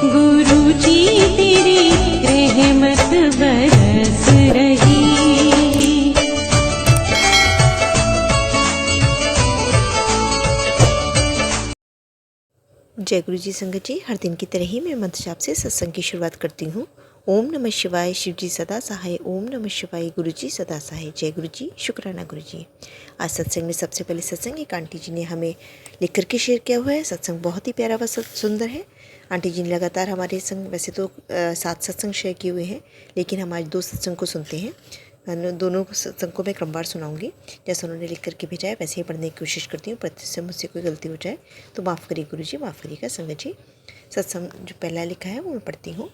गुरुजी तेरी रहमत बरस रही। जय गुरु जी संगत जी, हर दिन की तरह ही मैं मंत्र जाप से सत्संग की शुरुआत करती हूँ। ओम नमः शिवाय, शिव जी सदा सहाय। ओम नमः शिवाय, गुरु जी सदा सहाय। जय गुरु जी, शुक्राना गुरु जी। आज सत्संग में सबसे पहले सत्संग एक आंटी जी ने हमें लिख करके शेयर किया हुआ है। सत्संग बहुत ही प्यारा व सुंदर है। आंटी जी ने लगातार हमारे संग वैसे तो 7 सत्संग शेयर किए हुए हैं, लेकिन हम आज 2 सत्संग को सुनते हैं। दोनों सत्संग को मैं क्रमवार सुनाऊंगी। जैसा उन्होंने लिख करके भेजा है वैसे ही पढ़ने की कोशिश करती हूँ। प्रत्येक से मुझसे कोई गलती हो जाए तो माफ़ करिए गुरु जी, माफ़ करिएगा संगत जी। सत्संग जो पहला लिखा है वो मैं पढ़ती हूँ।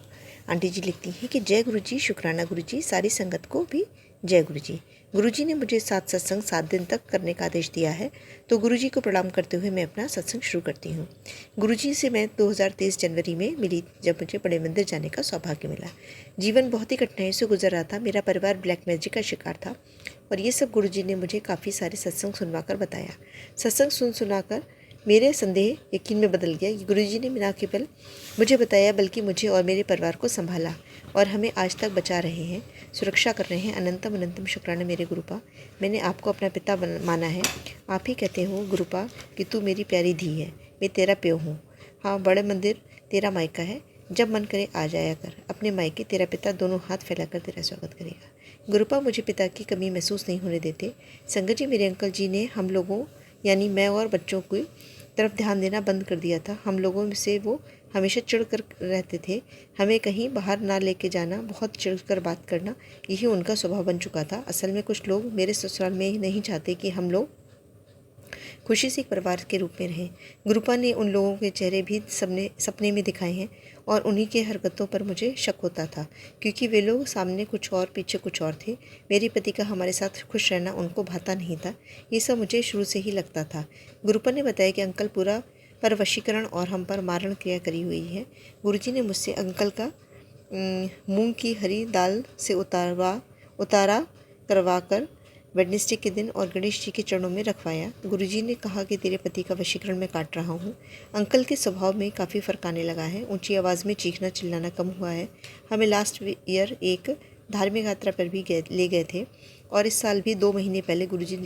आंटी जी लिखती हैं कि जय गुरु जी, शुक्राना गुरु जी, सारी संगत को भी जय गुरु जी। गुरु जी ने मुझे 7 सत्संग 7 दिन तक करने का आदेश दिया है, तो गुरु जी को प्रणाम करते हुए मैं अपना सत्संग शुरू करती हूँ। गुरु जी से मैं 2023 जनवरी में मिली, जब मुझे बड़े मंदिर जाने का सौभाग्य मिला। जीवन बहुत ही कठिनाई से गुजर रहा था। मेरा परिवार ब्लैक मैजिक का शिकार था और ये सब गुरु जी ने मुझे काफ़ी सारे सत्संग सुनवाकर बताया। सत्संग सुनाकर मेरे संदेह यकीन में बदल गया। गुरु जी ने ना केवल मुझे बताया बल्कि मुझे और मेरे परिवार को संभाला और हमें आज तक बचा रहे हैं, सुरक्षा कर रहे हैं। अनंतम अनंतम शुक्राना मेरे गुरुपा। मैंने आपको अपना पिता माना है। आप ही कहते हो गुरुपा कि तू मेरी प्यारी धी है, मैं तेरा प्यो हूँ। हाँ, बड़े मंदिर तेरा मायका है, जब मन करे आ जाया कर। अपने मायके तेरा पिता दोनों हाथ फैलाकर तेरा स्वागत करेगा। गुरुपा मुझे पिता की कमी महसूस नहीं होने देते। संगत जी, मेरे अंकल जी ने हम लोगों यानी मैं और बच्चों की तरफ ध्यान देना बंद कर दिया था। हम लोगों से वो हमेशा चिढ़ कर रहते थे। हमें कहीं बाहर ना लेके जाना, बहुत चिढ़ कर बात करना, यही उनका स्वभाव बन चुका था। असल में कुछ लोग मेरे ससुराल में नहीं चाहते कि हम लोग खुशी से एक परिवार के रूप में रहें। गुरुपा ने उन लोगों के चेहरे भी सपने में दिखाए हैं और उन्हीं के हरकतों पर मुझे शक होता था, क्योंकि वे लोग सामने कुछ और पीछे कुछ और थे। मेरे पति का हमारे साथ खुश रहना उनको भाता नहीं था। ये सब मुझे शुरू से ही लगता था। गुरुपा ने बताया कि अंकल पूरा पर वशीकरण और हम पर मारण क्रिया करी हुई है। गुरुजी ने मुझसे अंकल का मूंग की हरी दाल से उतारा करवा कर वेडनेसडे के दिन और गणेश जी के चरणों में रखवाया। गुरुजी ने कहा कि तेरे पति का वशीकरण मैं काट रहा हूँ। अंकल के स्वभाव में काफ़ी फ़र्क आने लगा है। ऊंची आवाज़ में चीखना चिल्लाना कम हुआ है। हमें लास्ट ईयर एक धार्मिक यात्रा पर भी ले गए थे और इस साल भी 2 महीने पहले गुरुजी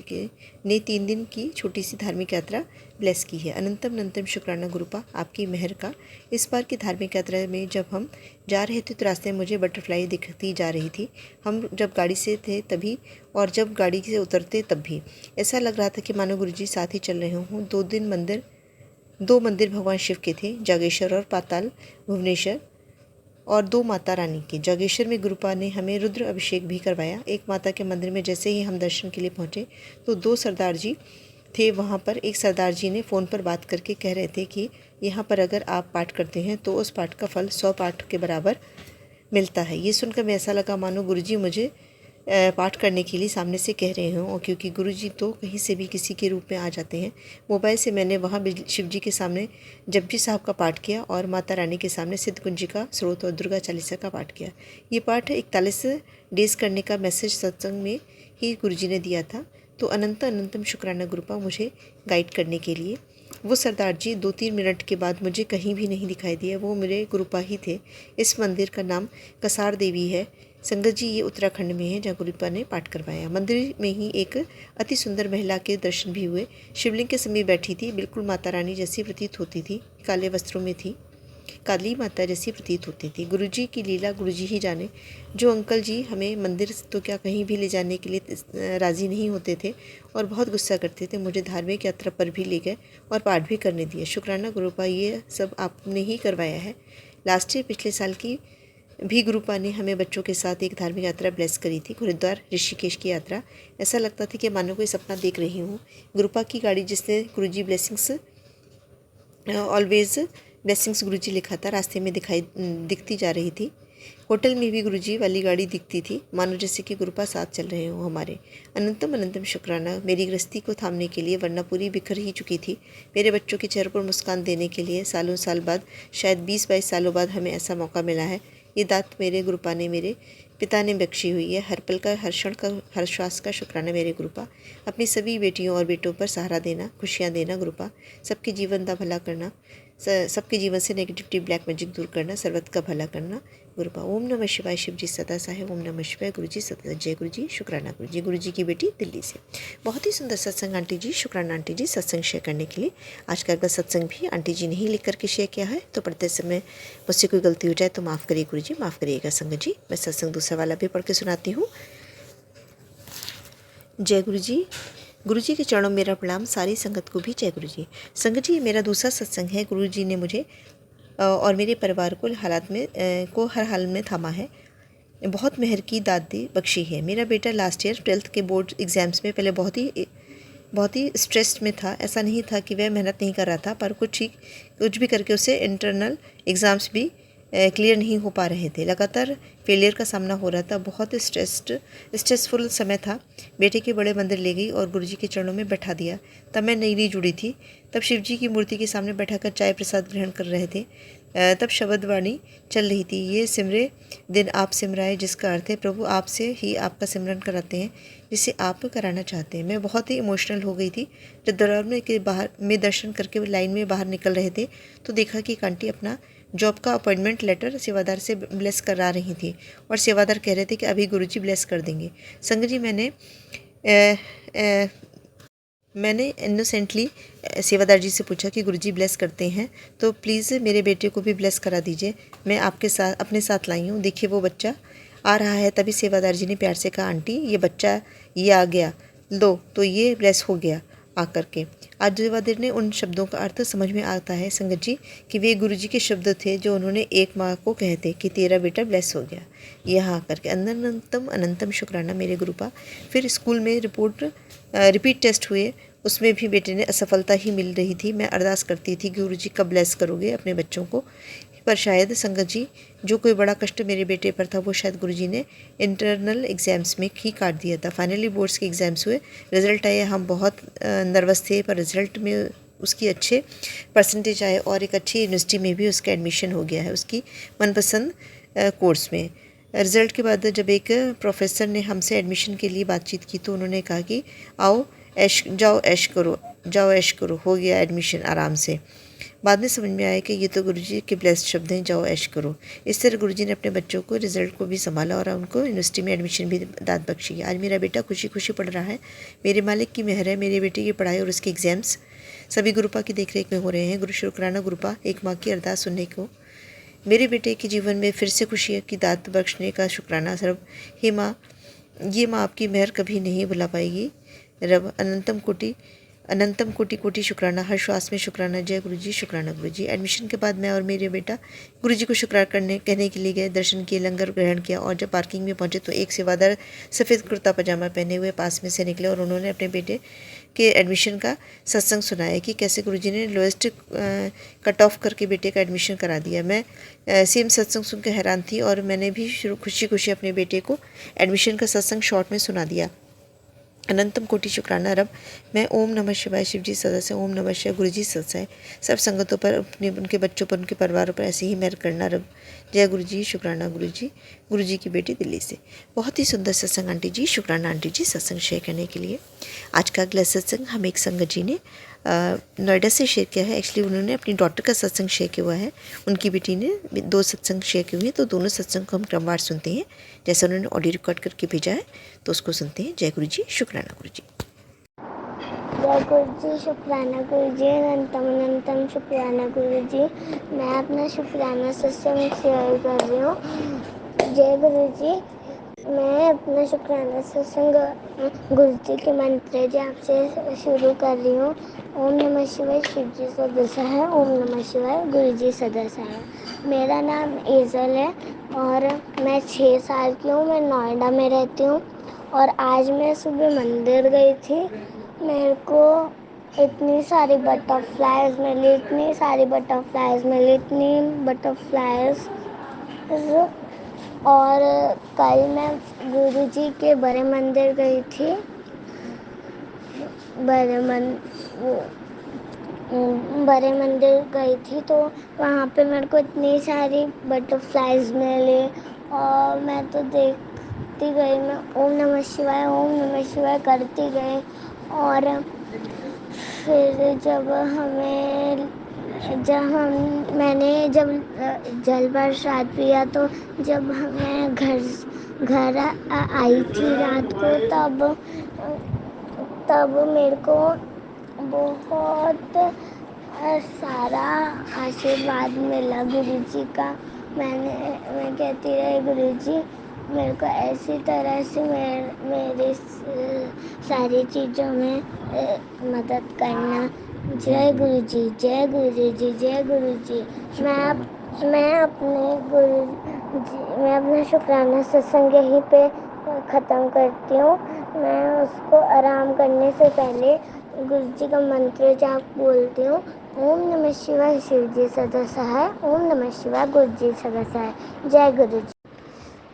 ने 3 दिन की छोटी सी धार्मिक यात्रा ब्लेस की है। अनंतम अनंतम शुक्राना गुरुपा आपकी मेहर का। इस बार की धार्मिक यात्रा में जब हम जा रहे थे तो रास्ते में मुझे बटरफ्लाई दिखती जा रही थी। हम जब गाड़ी से थे तभी और जब गाड़ी से उतरते तब भी ऐसा लग रहा था कि मानो गुरुजी साथ ही चल रहे हों। 2 मंदिर भगवान शिव के थे, जागेश्वर और पाताल भुवनेश्वर, और 2 माता रानी के। जागेश्वर में गुरुपा ने हमें रुद्र अभिषेक भी करवाया। एक माता के मंदिर में जैसे ही हम दर्शन के लिए पहुँचे तो 2 सरदार जी थे वहाँ पर। एक सरदार जी ने फ़ोन पर बात करके कह रहे थे कि यहाँ पर अगर आप पाठ करते हैं तो उस पाठ का फल 100 पाठ के बराबर मिलता है। ये सुनकर मैं ऐसा लगा मानो गुरुजी मुझे पाठ करने के लिए सामने से कह रहे हों, और क्योंकि गुरुजी तो कहीं से भी किसी के रूप में आ जाते हैं। मोबाइल से मैंने वहाँ शिव जी के सामने जपजी साहब का पाठ किया और माता रानी के सामने सिद्ध कुंजी का स्रोत और दुर्गा चालीसा का पाठ किया। ये पाठ 41 डेज़ करने का मैसेज सत्संग में ही गुरुजी ने दिया था। तो अनंतम शुक्राना गुरुपा मुझे गाइड करने के लिए। वो सरदार जी 2-3 मिनट के बाद मुझे कहीं भी नहीं दिखाई दिए। वो मेरे गुरुपा ही थे। इस मंदिर का नाम कसार देवी है। संगत जी, ये उत्तराखंड में है जहाँ गुरुपा ने पाठ करवाया। मंदिर में ही एक अति सुंदर महिला के दर्शन भी हुए। शिवलिंग के समीप बैठी थी, बिल्कुल माता रानी जैसी प्रतीत होती थी। काले वस्त्रों में थी, काली माता जैसी प्रतीत होती थी। गुरुजी की लीला गुरुजी ही जाने। जो अंकल जी हमें मंदिर तो क्या कहीं भी ले जाने के लिए राज़ी नहीं होते थे और बहुत गुस्सा करते थे। मुझे धार्मिक यात्रा पर भी ले गए और पाठ भी करने दिए। शुक्राना गुरुपा, ये सब आपने ही करवाया है। लास्ट ईयर पिछले साल की भी गुरुपा ने हमें बच्चों के साथ एक धार्मिक यात्रा ब्लेस करी थी, हरिद्वार ऋषिकेश की यात्रा। ऐसा लगता था कि मानो कोई सपना देख रही हूँ। गुरुपा की गाड़ी जिसने गुरुजी ब्लेसिंग्स ऑलवेज ब्लेसिंग्स गुरुजी लिखा था, रास्ते में दिखती जा रही थी। होटल में भी गुरुजी वाली गाड़ी दिखती थी, मानो जैसे कि गुरुपा साथ चल रहे हों हमारे। अनंतम अनंतम शुक्राना मेरी गृहस्थी को थामने के लिए, वरना पूरी बिखर ही चुकी थी। मेरे बच्चों के चेहरे पर मुस्कान देने के लिए सालों साल बाद, शायद 20-22 सालों बाद हमें ऐसा मौका मिला है। ये दात मेरे गुरुपा ने, मेरे पिता ने बख्शी हुई है। हर पल का, हर क्षण का, हर श्वास का शुक्राना मेरे गुरुपा। अपनी सभी बेटियों और बेटों पर सहारा देना, खुशियाँ देना गुरुपा। सबके जीवन का भला करना, सबके जीवन से नेगेटिविटी, ब्लैक मैजिक दूर करना, सर्वत का भला करना। गुरुपा ओम नमः शिवाय, शिव जी सदा सहाय। ओम नमः शिवाय, गुरु जी सदा। जय गुरु जी, शुक्राना गुरु जी की बेटी दिल्ली से। बहुत ही सुंदर सत्संग आंटी जी, शुक्राना आंटी जी सत्संग शेयर करने के लिए। आज का अगला सत्संग भी आंटी जी ने ही लिख करके शेयर किया है, तो पढ़ते समय मुझसे कोई गलती हो जाए तो माफ़ करिए गुरु जी, माफ़ करिएगा संगत जी। मैं सत्संग दूसरा वाला भी पढ़ के सुनाती हूँ। जय गुरु जी के चरणों में मेरा प्रणाम, सारी संगत को भी जय गुरु जी। संगत जी, ये मेरा दूसरा सत्संग है। गुरु जी ने मुझे और मेरे परिवार को हर हाल में थामा है, बहुत मेहर की दाद दी बख्शी है। मेरा बेटा लास्ट ईयर 12th के बोर्ड एग्ज़ाम्स में पहले बहुत ही स्ट्रेस्ड में था। ऐसा नहीं था कि वह मेहनत नहीं कर रहा था, पर कुछ भी करके उसे इंटरनल एग्ज़ाम्स भी क्लियर नहीं हो पा रहे थे। लगातार फेलियर का सामना हो रहा था। बहुत स्ट्रेसफुल समय था। बेटे के बड़े मंदिर ले गई और गुरुजी के चरणों में बैठा दिया। तब मैं नई जुड़ी थी। तब शिवजी की मूर्ति के सामने बैठाकर चाय प्रसाद ग्रहण कर रहे थे। तब शब्दवाणी चल रही थी, ये सिमरे दिन आप सिमराए, जिसका अर्थ है प्रभु आपसे ही आपका सिमरन कराते हैं जिसे आप कराना चाहते हैं। मैं बहुत ही इमोशनल हो गई थी। जब दरबार के बाहर में दर्शन करके लाइन में बाहर निकल रहे थे तो देखा कि एक आंटी अपना जॉब का अपॉइंटमेंट लेटर सेवादार से ब्लेस करा रही थी और सेवादार कह रहे थे कि अभी गुरुजी ब्लेस कर देंगे। संगत जी, मैंने इनोसेंटली सेवादार जी से पूछा कि गुरुजी ब्लेस करते हैं तो प्लीज़ मेरे बेटे को भी ब्लेस करा दीजिए, मैं आपके साथ अपने साथ लाई हूँ। देखिए वो बच्चा आ रहा है। तभी सेवादार जी ने प्यार से कहा, आंटी ये बच्चा ये आ गया, लो तो ये ब्लेस हो गया आकर के। आज सेवादार ने उन शब्दों का अर्थ समझ में आता है संगत जी कि वे गुरुजी के शब्द थे जो उन्होंने एक माँ को कहे थे कि तेरा बेटा ब्लेस हो गया। यहाँ आकर के अनंतम अनंतम शुक्राना मेरे गुरुपा। फिर स्कूल में रिपीट टेस्ट हुए, उसमें भी बेटे ने असफलता ही मिल रही थी। मैं अरदास करती थी कि गुरुजी कब ब्लेस करोगे अपने बच्चों को, पर शायद संगत जी जो कोई बड़ा कष्ट मेरे बेटे पर था वो शायद गुरुजी ने इंटरनल एग्ज़ाम्स में ही काट दिया था। फाइनली बोर्ड्स के एग्ज़ाम्स हुए, रिज़ल्ट आए। हम बहुत नर्वस थे, पर रिज़ल्ट में उसकी अच्छे परसेंटेज आए और एक अच्छी यूनिवर्सिटी में भी उसका एडमिशन हो गया है, उसकी मनपसंद कोर्स में। रिज़ल्ट के बाद जब एक प्रोफेसर ने हमसे एडमिशन के लिए बातचीत की तो उन्होंने कहा कि जाओ ऐश करो, हो गया एडमिशन आराम से। बाद में समझ में आया कि ये तो गुरुजी के ब्लेस्ड शब्द हैं, जाओ ऐश करो। इस तरह गुरुजी ने अपने बच्चों को रिज़ल्ट को भी संभाला और उनको यूनिवर्सिटी में एडमिशन भी दाद बख्शी। आज मेरा बेटा खुशी खुशी पढ़ रहा है। मेरे मालिक की मेहर है। मेरे बेटे की पढ़ाई और उसके एग्ज़ाम्स सभी गुरुपा की देखरेख में हो रहे हैं। गुरु शुक्राना गुरुपा, एक माँ की अरदास सुनने को मेरे बेटे के जीवन में फिर से खुशी की दात बख्शने का शुक्राना सर्व। हे माँ, ये माँ आपकी मेहर कभी नहीं भुला पाएगी। रब अनंतम कोटि शुक्राना, हर श्वास में शुक्राना। जय गुरुजी, शुक्राना गुरुजी। एडमिशन के बाद मैं और मेरे बेटा गुरुजी को शुक्राना कहने के लिए गए। दर्शन किए, लंगर ग्रहण किया और जब पार्किंग में पहुंचे तो एक सेवादार सफ़ेद कुर्ता पजामा पहने हुए पास में से निकले और उन्होंने अपने बेटे के एडमिशन का सत्संग सुनाया कि कैसे गुरुजी ने लोएस्ट कट ऑफ करके बेटे का एडमिशन करा दिया। मैं सेम सत्संग सुनकर हैरान थी और मैंने भी खुशी खुशी अपने बेटे को एडमिशन का सत्संग शॉर्ट में सुना दिया। अनंतम कोटि शुक्राना रब। मैं ओम नमः शिवाय, शिव जी सदस्य, ओम नमः शिवाय, गुरु जी सदस्य, सब संगतों पर, उनके बच्चों पर, उनके परिवारों पर ऐसे ही मेहर करना रब। जय गुरु जी, शुक्राना गुरु जी की बेटी दिल्ली से। बहुत ही सुंदर सत्संग आंटी जी, शुक्राना आंटी जी सत्संग शेयर करने के लिए। आज का अगला सत्संग हम एक संगत जी ने नोएडा से शेयर किया है। एक्चुअली उन्होंने अपनी डॉटर का सत्संग शेयर किया हुआ है, उनकी बेटी ने 2 सत्संग शेयर किए हुए हैं, तो दोनों सत्संग को हम क्रमवार सुनते हैं। जैसे उन्होंने ऑडियो रिकॉर्ड करके भेजा है तो उसको सुनते हैं। जय गुरु जी, शुक्राना गुरु जी। जय गुरु जी, शुक्राना गुरु जी, अनंतम शुक्राना गुरु जी। मैं अपना शुक्राना सत्संग शेयर कर रही हूँ। जय गुरु जी, मैं अपना शुक्राना सत्संग गुरु जी के मंत्र जाप से शुरू कर रही हूँ। ओम नमः शिवाय, शिव जी सदा सहाय। ओम नमः शिवाय, गुरु जी सदा सहाय। मेरा नाम एजल है और मैं 6 साल की हूँ। मैं नोएडा में रहती हूँ और आज मैं सुबह मंदिर गई थी। मेरे को इतनी सारी बटरफ्लाइज मिली और कल मैं गुरुजी के बड़े मंदिर गई थी। बड़े मंदिर गई थी तो वहाँ पे मेरे को इतनी सारी बटरफ्लाइज मिली और मैं तो देखती गई। मैं ओम नमः शिवाय करती गई और फिर जब हमें जब जल प्रसाद पिया तो जब मैं घर आई थी रात को तब मेरे को बहुत सारा आशीर्वाद मिला गुरुजी का। मैं कहती रही गुरुजी मेरे को ऐसी तरह से मेरे सारी चीज़ों में मदद करना। जय गुरुजी, जय गुरुजी, जय गुरुजी। मैं अपना शुक्राना सत्संग यहीं पे ख़त्म करती हूँ। मैं उसको आराम करने से पहले गुरुजी का मंत्र जाप बोलती हूँ। ओम नमः शिवाय, शिव जी सदा सहाय। ओम नमः शिवाय, गुरु जी सदा सहाय। जय गुरु जी,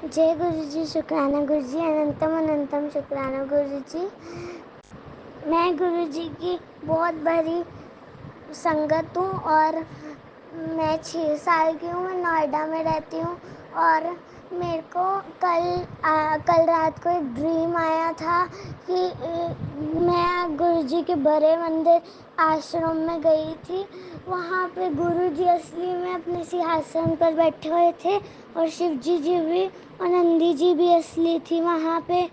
जय गुरु जी। शुक्राना गुरु जी, अनंतम अनंतम शुक्राना गुरु जी। मैं गुरु जी की बहुत बड़ी संगत हूँ और मैं 6 साल की हूँ। मैं नोएडा में रहती हूँ और मेरे को कल रात को एक ड्रीम आया था कि मैं गुरुजी के बड़े मंदिर आश्रम में गई थी। वहाँ पे गुरुजी असली में अपने सिंहासन पर बैठे हुए थे और शिव जी भी और नंदी जी भी असली थी वहाँ पे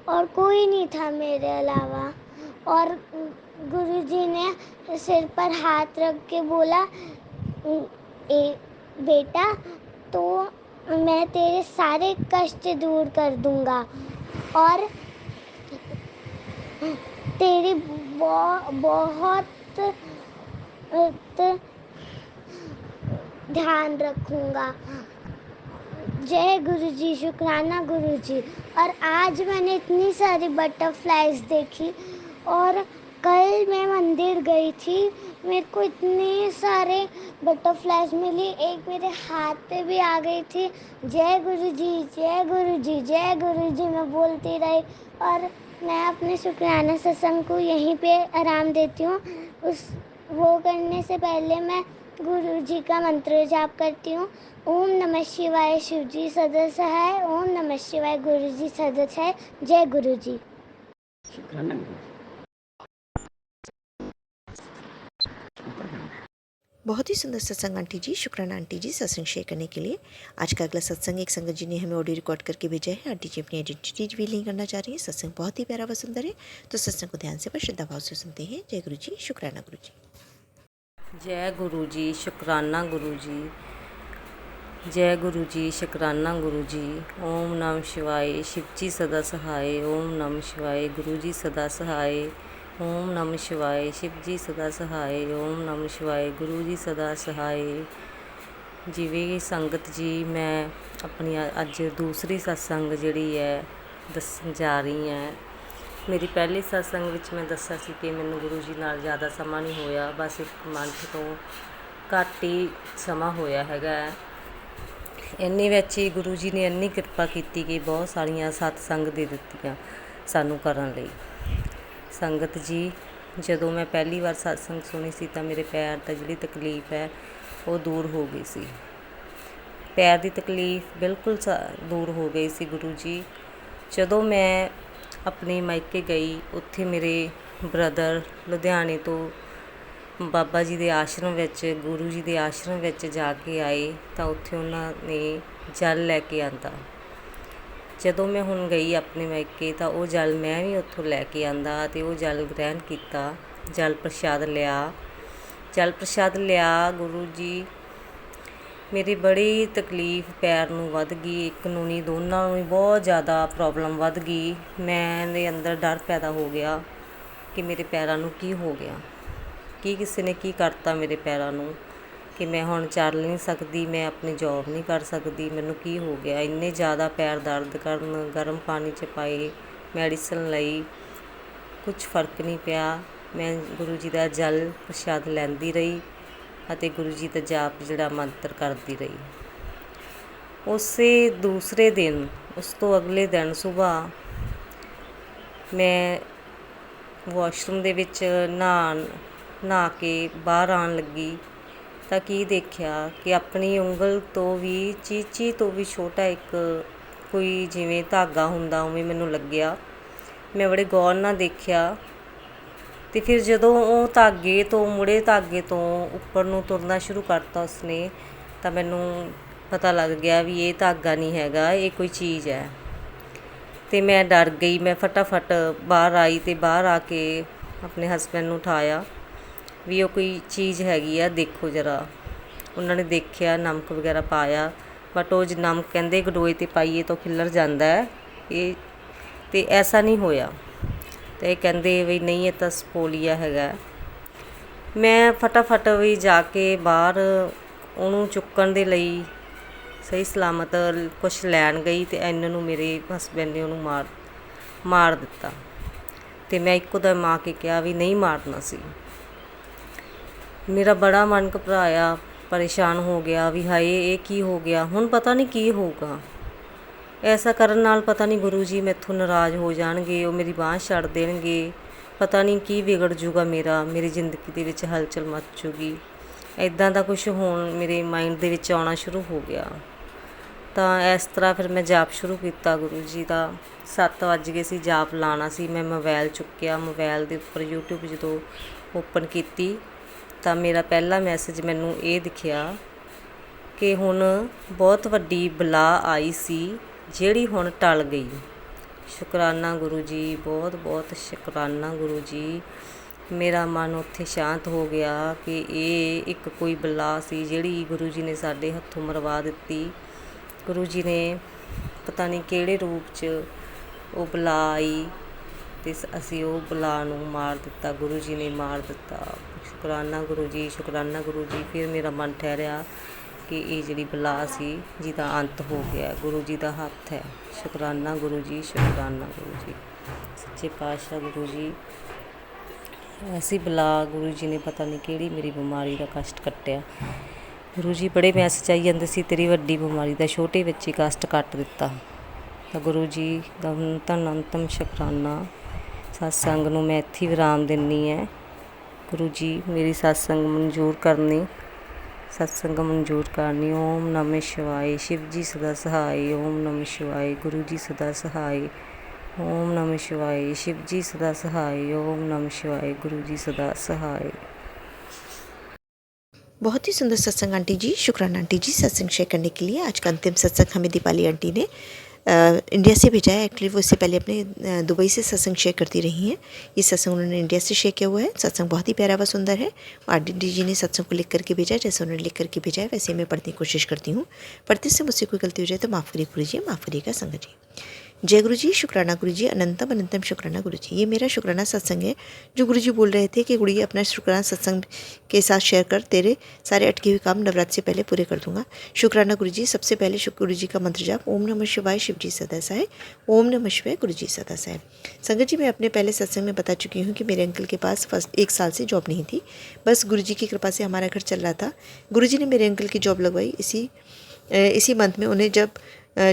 और कोई नहीं था मेरे अलावा। और गुरुजी ने सिर पर हाथ रख के बोला, बेटा तो मैं तेरे सारे कष्ट दूर कर दूंगा और तेरी बहुत ध्यान रखूंगा। जय गुरु जी, शुक्राना गुरु जी। और आज मैंने इतनी सारी बटरफ्लाइज देखी और कल मैं मंदिर गई थी, मेरे को इतने सारे बटरफ्लाइज मिली, एक मेरे हाथ पे भी आ गई थी। जय गुरु जी, जय गुरु जी, जय गुरु जी मैं बोलती रही और मैं अपने शुक्राना सत्संग को यहीं पे आराम देती हूँ। वो करने से पहले मैं गुरु जी का मंत्र जाप करती हूँ। ओम नमः शिवाय, शिव जी सदा सहाय। ओम नमः शिवाय, गुरु जी सदा सहाय। जय गुरु जी। बहुत ही सुंदर सत्संग आंटी जी। शुक्राना आंटी जी सत्संग शेयर करने के लिए। आज का अगला सत्संग एक संगत जी ने हमें ऑडियो रिकॉर्ड करके भेजा है। आंटी जी अपनी आइडेंटिटी भी नहीं करना चाह रही है। सत्संग बहुत ही प्यारा व सुंदर है, तो सत्संग को ध्यान से व श्रद्धा भाव से सुनते हैं। जय गुरु जी, शुक्राना गुरु जी। जय गुरु जी, शुक्राना गुरु जी। जय गुरु जी, शुक्राना गुरु जी। ओम नमः शिवाय, शिव जी सदा सहाय। ओम नमः शिवाय, गुरु जी सदा सहाय। ओम नमः शिवाय, शिव जी सदा सहाय। ओम नमः शिवाय, गुरु जी सदा सहाय। जिवें संगत जी, मैं अपनी अज दूसरी सत्संग जिहड़ी है दस्सण जा रही है। मेरी पहली सत्संग विच मैं दस्सिया सी कि मैनूं गुरु जी नाल ज़्यादा समा नहीं होया, बस एक मंथ तो घੱਟ ही समा होया हैगा। ਇੰਨੇ ਵਿੱਚ ਹੀ ਗੁਰੂ ਜੀ ਨੇ ਇੰਨੀ ਕਿਰਪਾ ਕੀਤੀ ਕਿ ਬਹੁਤ ਸਾਰੀਆਂ ਸਤਸੰਗ ਦੇ ਦਿੱਤੀਆਂ ਸਾਨੂੰ ਕਰਨ ਲਈ। ਸੰਗਤ ਜੀ, ਜਦੋਂ ਮੈਂ ਪਹਿਲੀ ਵਾਰ ਸਤਸੰਗ ਸੁਣੀ ਸੀ ਤਾਂ ਮੇਰੇ ਪੈਰ ਦਾ ਜਿਹੜੀ ਤਕਲੀਫ ਹੈ ਉਹ ਦੂਰ ਹੋ ਗਈ ਸੀ। ਪੈਰ ਦੀ ਤਕਲੀਫ ਬਿਲਕੁਲ ਦੂਰ ਹੋ ਗਈ ਸੀ ਗੁਰੂ ਜੀ। ਜਦੋਂ ਮੈਂ ਆਪਣੇ ਮਾਇਕੇ ਗਈ, ਉੱਥੇ ਮੇਰੇ ਬ੍ਰਦਰ ਲੁਧਿਆਣੇ ਤੋਂ ਬਾਬਾ ਜੀ ਦੇ ਆਸ਼ਰਮ ਵਿੱਚ, ਗੁਰੂ ਜੀ ਦੇ ਆਸ਼ਰਮ ਵਿੱਚ ਜਾ ਕੇ ਆਏ ਤਾਂ ਉੱਥੇ ਉਹਨਾਂ ਨੇ ਜਲ ਲੈ ਕੇ ਆਂਦਾ। ਜਦੋਂ ਮੈਂ ਹੁਣ ਗਈ ਆਪਣੇ ਮਾਇਕੇ ਤਾਂ ਉਹ ਜਲ ਮੈਂ ਵੀ ਉੱਥੋਂ ਲੈ ਕੇ ਆਂਦਾ ਅਤੇ ਉਹ ਜਲ ਗ੍ਰਹਿਣ ਕੀਤਾ, ਜਲ ਪ੍ਰਸ਼ਾਦ ਲਿਆ। ਗੁਰੂ ਜੀ, ਮੇਰੀ ਬੜੀ ਤਕਲੀਫ ਪੈਰ ਨੂੰ ਵੱਧ ਗਈ, ਇੱਕ ਨੂੰ ਨਹੀਂ ਦੋਨਾਂ ਨੂੰ ਹੀ ਬਹੁਤ ਜ਼ਿਆਦਾ ਪ੍ਰੋਬਲਮ ਵੱਧ ਗਈ। ਮੇਰੇ ਅੰਦਰ ਡਰ ਪੈਦਾ ਹੋ ਗਿਆ ਕਿ ਮੇਰੇ ਪੈਰਾਂ ਨੂੰ ਕੀ ਹੋ ਗਿਆ, ਕੀ ਕਿਸੇ ਨੇ ਕੀ ਕਰਤਾ ਮੇਰੇ ਪੈਰਾਂ ਨੂੰ ਕਿ ਮੈਂ ਹੁਣ ਚੱਲ ਨਹੀਂ ਸਕਦੀ, ਮੈਂ ਆਪਣੀ ਜੋਬ ਨਹੀਂ ਕਰ ਸਕਦੀ, ਮੈਨੂੰ ਕੀ ਹੋ ਗਿਆ। ਇੰਨੇ ਜ਼ਿਆਦਾ ਪੈਰ ਦਰਦ ਕਰਨ, ਗਰਮ ਪਾਣੀ 'ਚ ਪਾਏ, ਮੈਡੀਸਨ ਲਈ, ਕੁਛ ਫਰਕ ਨਹੀਂ ਪਿਆ। ਮੈਂ ਗੁਰੂ ਜੀ ਦਾ ਜਲ ਪ੍ਰਸ਼ਾਦ ਲੈਂਦੀ ਰਹੀ ਅਤੇ ਗੁਰੂ ਜੀ ਦਾ ਜਾਪ ਜਿਹੜਾ ਮੰਤਰ ਕਰਦੀ ਰਹੀ। ਉਸੇ ਦੂਸਰੇ ਦਿਨ, ਉਸ ਤੋਂ ਅਗਲੇ ਦਿਨ ਸੁਬਾਹ ਮੈਂ ਵਾਸ਼ਰੂਮ ਦੇ ਵਿੱਚ ਨਹਾ ਕੇ ਬਾਹਰ ਆਉਣ ਲੱਗੀ ਤਾਂ ਕੀ ਦੇਖਿਆ ਕਿ ਆਪਣੀ ਉਂਗਲ ਤੋਂ ਵੀ ਚੀਚੀ ਤੋਂ ਵੀ ਛੋਟਾ ਇੱਕ ਕੋਈ ਜਿਵੇਂ ਧਾਗਾ ਹੁੰਦਾ ਉਵੇਂ ਮੈਨੂੰ ਲੱਗਿਆ। ਮੈਂ ਬੜੇ ਗੌਰ ਨਾਲ ਦੇਖਿਆ ਤੇ ਫਿਰ ਜਦੋਂ ਉਹ ਧਾਗੇ ਤੋਂ ਮੁੜੇ ਧਾਗੇ ਤੋਂ ਉੱਪਰ ਨੂੰ ਤੁਰਨਾ ਸ਼ੁਰੂ ਕਰਤਾ ਉਸਨੇ, ਤਾਂ ਮੈਨੂੰ ਪਤਾ ਲੱਗ ਗਿਆ ਵੀ ਇਹ ਧਾਗਾ ਨਹੀਂ ਹੈਗਾ, ਇਹ ਕੋਈ ਚੀਜ਼ ਹੈ। ਤੇ ਮੈਂ ਡਰ ਗਈ। ਮੈਂ ਫਟਾਫਟ ਬਾਹਰ ਆਈ ਤੇ ਬਾਹਰ ਆ ਕੇ ਆਪਣੇ ਹਸਬੈਂਡ ਨੂੰ ਉਠਾਇਆ ਵੀ ਉਹ ਕੋਈ ਚੀਜ਼ ਹੈਗੀ ਆ, ਦੇਖੋ ਜ਼ਰਾ। ਉਹਨਾਂ ਨੇ ਦੇਖਿਆ, ਨਮਕ ਵਗੈਰਾ ਪਾਇਆ, ਬਟ ਉਹ ਨਮਕ ਕਹਿੰਦੇ ਗਡੋਏ 'ਤੇ ਪਾਈਏ ਤਾਂ ਖਿੱਲਰ ਜਾਂਦਾ ਹੈ ਇਹ, ਤੇ ਐਸਾ ਨਹੀਂ ਹੋਇਆ। ਤੇ ਇਹ ਕਹਿੰਦੇ ਵੀ ਨਹੀਂ, ਇਹ ਤਾਂ ਸਪੋਲੀਆ ਹੈਗਾ। ਮੈਂ ਫਟਾਫਟ ਵੀ ਜਾ ਕੇ ਬਾਹਰ ਉਹਨੂੰ ਚੁੱਕਣ ਦੇ ਲਈ ਸਹੀ ਸਲਾਮਤ ਕੁਛ ਲੈਣ ਗਈ, ਤੇ ਇਹਨਾਂ ਨੂੰ ਮੇਰੇ ਹਸਬੈਂਡ ਨੇ ਉਹਨੂੰ ਮਾਰ ਦਿੱਤਾ। ਤੇ ਮੈਂ ਇੱਕੋ ਦਮ ਆ ਕੇ ਕਿਹਾ ਵੀ ਨਹੀਂ ਮਾਰਨਾ ਸੀ। ਮੇਰਾ ਬੜਾ ਮਨ ਘਬਰਾਇਆ, ਪਰੇਸ਼ਾਨ ਹੋ ਗਿਆ ਵੀ ਹਾਏ ਇਹ ਕੀ ਹੋ ਗਿਆ, ਹੁਣ ਪਤਾ ਨਹੀਂ ਕੀ ਹੋਊਗਾ। ਐਸਾ ਕਰਨ ਨਾਲ ਪਤਾ ਨਹੀਂ ਗੁਰੂ ਜੀ ਮੈਥੋਂ ਨਾਰਾਜ਼ ਹੋ ਜਾਣਗੇ, ਉਹ ਮੇਰੀ ਬਾਂਹ ਛੱਡ ਦੇਣਗੇ, ਪਤਾ ਨਹੀਂ ਕੀ ਵਿਗੜ ਜੂਗਾ ਮੇਰੀ ਜ਼ਿੰਦਗੀ ਦੇ ਵਿੱਚ ਹਲਚਲ ਮਚ ਜੂਗੀ। ਇੱਦਾਂ ਦਾ ਕੁਝ ਹੁਣ ਮੇਰੇ ਮਾਈਂਡ ਦੇ ਵਿੱਚ ਆਉਣਾ ਸ਼ੁਰੂ ਹੋ ਗਿਆ। ਤਾਂ ਇਸ ਤਰ੍ਹਾਂ ਫਿਰ ਮੈਂ ਜਾਪ ਸ਼ੁਰੂ ਕੀਤਾ ਗੁਰੂ ਜੀ ਦਾ। 7 ਵੱਜ ਗਏ ਸੀ, ਜਾਪ ਲਾਉਣਾ ਸੀ। ਮੈਂ ਮੋਬਾਈਲ ਚੁੱਕਿਆ, ਮੋਬਾਈਲ ਦੇ ਉੱਪਰ YouTube ਜਦੋਂ ਓਪਨ ਕੀਤੀ ਤਾਂ ਮੇਰਾ ਪਹਿਲਾ ਮੈਸੇਜ ਮੈਨੂੰ ਇਹ ਦਿਖਿਆ ਕਿ ਹੁਣ ਬਹੁਤ ਵੱਡੀ ਬਲਾ ਆਈ ਸੀ ਜਿਹੜੀ ਹੁਣ ਟਲ ਗਈ। ਸ਼ੁਕਰਾਨਾ ਗੁਰੂ ਜੀ, ਬਹੁਤ ਬਹੁਤ ਸ਼ੁਕਰਾਨਾ ਗੁਰੂ ਜੀ। ਮੇਰਾ ਮਨ ਉੱਥੇ ਸ਼ਾਂਤ ਹੋ ਗਿਆ ਕਿ ਇਹ ਇੱਕ ਕੋਈ ਬਲਾ ਸੀ ਜਿਹੜੀ ਗੁਰੂ ਜੀ ਨੇ ਸਾਡੇ ਹੱਥੋਂ ਮਰਵਾ ਦਿੱਤੀ। ਗੁਰੂ ਜੀ ਨੇ ਪਤਾ ਨਹੀਂ ਕਿਹੜੇ ਰੂਪ 'ਚ ਉਹ ਬਲਾ ਆਈ ਅਤੇ ਅਸੀਂ ਉਹ ਬਲਾ ਨੂੰ ਮਾਰ ਦਿੱਤਾ। ਗੁਰੂ ਜੀ ਨੇ ਮਾਰ ਦਿੱਤਾ। ਸ਼ੁਕਰਾਨਾ ਗੁਰੂ ਜੀ, ਸ਼ੁਕਰਾਨਾ ਗੁਰੂ ਜੀ। ਫਿਰ ਮੇਰਾ ਮਨ ਠਹਿਰਿਆ ਕਿ ਇਹ ਜਿਹੜੀ ਬਲਾ ਸੀ ਜਿਹਦਾ ਅੰਤ ਹੋ ਗਿਆ, ਗੁਰੂ ਜੀ ਦਾ ਹੱਥ ਹੈ। ਸ਼ੁਕਰਾਨਾ ਗੁਰੂ ਜੀ, ਸ਼ੁਕਰਾਨਾ ਗੁਰੂ ਜੀ। ਸੱਚੇ ਪਾਤਸ਼ਾਹ ਗੁਰੂ ਜੀ, ਐਸੀ ਬਲਾ ਗੁਰੂ ਜੀ ਨੇ ਪਤਾ ਨਹੀਂ ਕਿਹੜੀ ਮੇਰੀ ਬਿਮਾਰੀ ਦਾ ਕਸ਼ਟ ਕੱਟਿਆ। ਗੁਰੂ ਜੀ ਬੜੇ ਮੈਸੇਜ ਆਈ ਜਾਂਦੇ ਸੀ, ਤੇਰੀ ਵੱਡੀ ਬਿਮਾਰੀ ਦਾ ਛੋਟੇ ਵਿੱਚ ਹੀ ਕਸ਼ਟ ਕੱਟ ਦਿੱਤਾ। ਤਾਂ ਗੁਰੂ ਜੀ ਦਾ ਅਨੰਤਮ ਸ਼ੁਕਰਾਨਾ। ਸਤਸੰਗ ਨੂੰ ਮੈਂ ਇੱਥੇ ਵਿਰਾਮ ਦਿੰਦੀ ਹੈ। ਗੁਰੂ ਜੀ ਮੇਰੀ ਸਤਸੰਗ ਮਨਜ਼ੂਰ ਕਰਨੀ, ਸਤਸੰਗ ਮਨਜ਼ੂਰ ਕਰਨੀ। ਓਮ ਨਮः ਸ਼ਿਵਾਏ। ਸ਼ਿਵ ਜੀ ਸਦਾ ਸਹਾਏ। ਓਮ ਨਮः ਸ਼ਿਵਾਏ। ਗੁਰੂ ਜੀ ਸਦਾ ਸਹਾਏ। ਓਮ ਨਮः शिवाय। शिव जी सदा सहाय। ओम नमः शिवाय। गुरु जी सदा सहाय। बहुत ही सुंदर सत्संग आंटी जी। शुक्राना आंटी जी सत्संग शेयर करने के लिए। आज का अंतिम सत्संग हमें दीपाली आंटी ने इंडिया से भेजा है। एक्चुअली वो इससे पहले अपने दुबई से सत्संग शेयर करती रही हैं। ये सत्संग उन्होंने इंडिया से शेयर किया हुआ है। सत्संग बहुत ही प्यारा व सुंदर है। आंटी जी ने सत्संग को लिख करके भेजा है, जैसे उन्होंने लिख करके भेजा है वैसे मैं पढ़ने की कोशिश करती हूँ। पढ़ते से मुझसे कोई गलती हो जाए तो माफ़ करिए गुरु जी, माफ़ करिएगा संगत जी। जय गुरु जी, शुक्राना गुरु जी, अनंतम अनंतम शुक्राना गुरु जी। ये मेरा शुक्राना सत्संग है जो गुरु जी बोल रहे थे कि गुड़िया अपना शुक्राना सत्संग के साथ शेयर कर, तेरे सारे अटके हुए काम नवरात्र से पहले पूरे कर दूंगा। शुक्राना गुरु जी। सबसे पहले गुरु जी का मंत्र जाप ओम नमः शिवाय। शिव जी सदा सहाय। ओम नमः शिवाय। गुरु जी सदा सहाय। संगत जी, मैं अपने पहले सत्संग में बता चुकी हूँ कि मेरे अंकल के पास फर्स्ट 1 साल से जॉब नहीं थी। बस गुरु जी की कृपा से हमारा घर चल रहा था। गुरु जी ने मेरे अंकल की जॉब लगवाई। इसी मंथ में उन्हें जब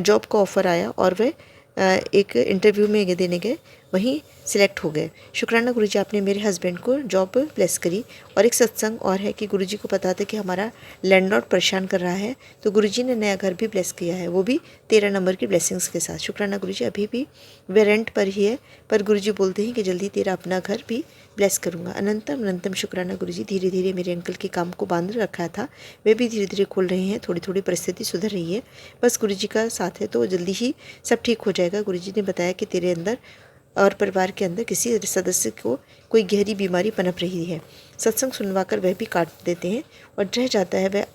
जॉब का ऑफ़र आया और वे एक इंटरव्यू में देने गए, वहीं सिलेक्ट हो गए। शुक्राना गुरु जी, आपने मेरे हस्बैंड को जॉब ब्लेस करी। और एक सत्संग और है कि गुरु जी को पता था कि हमारा लैंडलॉर्ड परेशान कर रहा है, तो गुरु जी ने नया घर भी ब्लेस किया है, वो भी 13 नंबर की ब्लेसिंग्स के साथ। शुक्राना गुरु जी। अभी भी वे रेंट पर ही है, पर गुरु जी बोलते हैं कि जल्दी तेरा अपना घर भी ब्लेस करूँगा। अनंतम अनंतम शुक्राना गुरु जी। धीरे धीरे मेरे अंकल के काम को बांध रखा था, वे भी धीरे धीरे खोल रहे हैं। थोड़ी थोड़ी परिस्थिति सुधर रही है। बस गुरु जी का साथ है तो जल्दी ही सब ठीक हो जाएगा। गुरु जी ने बताया कि तेरे अंदर और परिवार के अंदर किसी सदस्य को कोई गहरी बीमारी पनप रही है। सत्संग सुनवाकर वह भी काट देते हैं और रह जाता है वह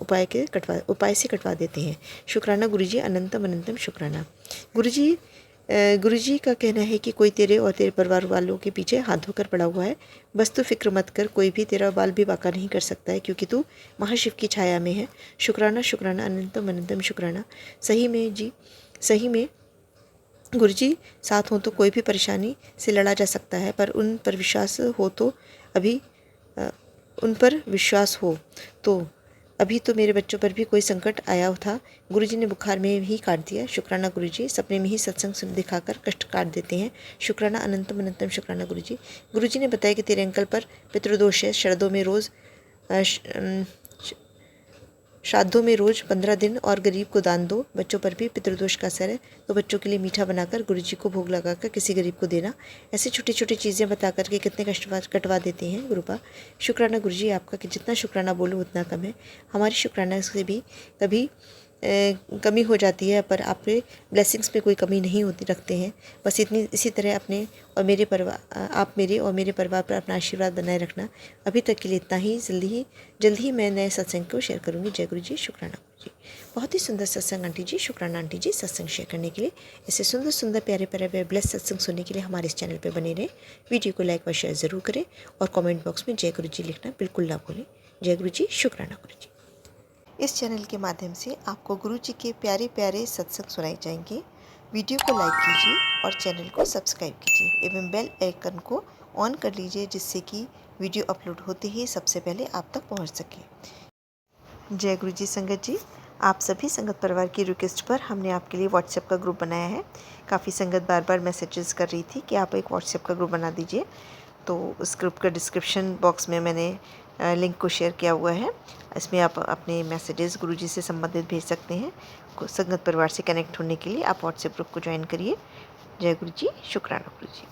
उपाय से कटवा देते हैं। शुक्राना गुरु जी। अनंतम अनंतम शुक्राना गुरु जी। गुरु जी का कहना है कि कोई तेरे और तेरे परिवार वालों के पीछे हाथ धोकर पड़ा हुआ है। बस तू फिक्र मत कर, कोई भी तेरा बाल भी बाका नहीं कर सकता है, क्योंकि तू महाशिव की छाया में है। शुक्राना शुक्राना अनंतम अनंतम शुक्राना। सही में जी, सही में गुरु जी साथ हो तो कोई भी परेशानी से लड़ा जा सकता है, पर उन पर विश्वास हो तो अभी तो मेरे बच्चों पर भी कोई संकट आया था, गुरु जी ने बुखार में ही काट दिया। शुक्राना गुरु जी। सपने में ही सत्संग सुन दिखाकर कष्ट काट देते हैं। शुक्राना अनंतम अनंतम शुक्राना गुरु जी। गुरु जी ने बताया कि तेरे अंकल पर पितृदोष है। शरदों में रोज़ श्राद्धों में रोज़ 15 दिन और गरीब को दान दो। बच्चों पर भी पितृदोष का असर है तो बच्चों के लिए मीठा बनाकर गुरु जी को भोग लगाकर किसी गरीब को देना। ऐसी छोटी छोटी चीज़ें बता करके कितने कष्ट कटवा देते हैं गुरुपा। शुक्राना गुरु जी आपका, कि जितना शुक्राना बोलो उतना कम है। हमारी शुक्राना से भी कभी कमी हो जाती है, पर आपके ब्लेसिंग्स में कोई कमी नहीं होती रखते हैं। बस इसी तरह अपने और मेरे परिवार, आप मेरे और मेरे परिवार पर अपना आशीर्वाद बनाए रखना। अभी तक के लिए इतना ही। जल्द ही मैं नए सत्संग को शेयर करूँगी। जय गुरु जी, शुक्राना गुरु जी। बहुत ही सुंदर सत्संग आंटी जी, शुक्राना आंटी जी। सत्संग शेयर करने के लिए, ऐसे सुंदर सुंदर प्यारे प्यारे ब्लेस सत्संग सुनने के लिए हमारे इस चैनल पर बने रहें। वीडियो को लाइक व शेयर ज़रूर करें और कमेंट बॉक्स में जय गुरु जी लिखना बिल्कुल ना भूलें। जय गुरु जी, शुक्राना गुरु जी। इस चैनल के माध्यम से आपको गुरु जी के प्यारे प्यारे सत्संग सुनाए जाएंगे। वीडियो को लाइक कीजिए और चैनल को सब्सक्राइब कीजिए एवं बेल आइकन को ऑन कर लीजिए, जिससे कि वीडियो अपलोड होते ही सबसे पहले आप तक पहुंच सके। जय गुरु जी संगत जी, आप सभी संगत परिवार की रिक्वेस्ट पर हमने आपके लिए व्हाट्सएप का ग्रुप बनाया है। काफ़ी संगत बार बार मैसेजेस कर रही थी कि आप एक व्हाट्सएप का ग्रुप बना दीजिए, तो उस ग्रुप का डिस्क्रिप्शन बॉक्स में मैंने लिंक को शेयर किया हुआ है। इसमें आप अपने मैसेजेस गुरुजी से संबंधित भेज सकते हैं। संगत परिवार से कनेक्ट होने के लिए आप व्हाट्सएप ग्रुप को ज्वाइन करिए। जय गुरु जी, शुक्राना गुरु जी।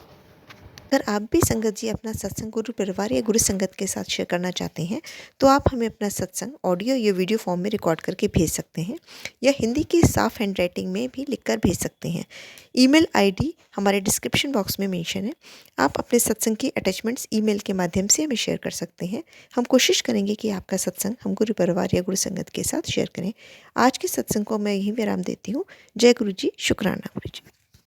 अगर आप भी संगत जी अपना सत्संग गुरु परिवार या गुरु संगत के साथ शेयर करना चाहते हैं तो आप हमें अपना सत्संग ऑडियो या वीडियो फॉर्म में रिकॉर्ड करके भेज सकते हैं, या हिंदी की साफ हैंड राइटिंग में भी लिखकर भेज सकते हैं। ईमेल आईडी हमारे डिस्क्रिप्शन बॉक्स में मेंशन है। आप अपने सत्संग की अटैचमेंट्स ईमेल के माध्यम से हमें शेयर कर सकते हैं। हम कोशिश करेंगे कि आपका सत्संग हम गुरु परिवार या गुरु संगत के साथ शेयर करें। आज के सत्संग को मैं यहीं विराम देती हूँ। जय गुरु जी, शुक्राना गुरु जी।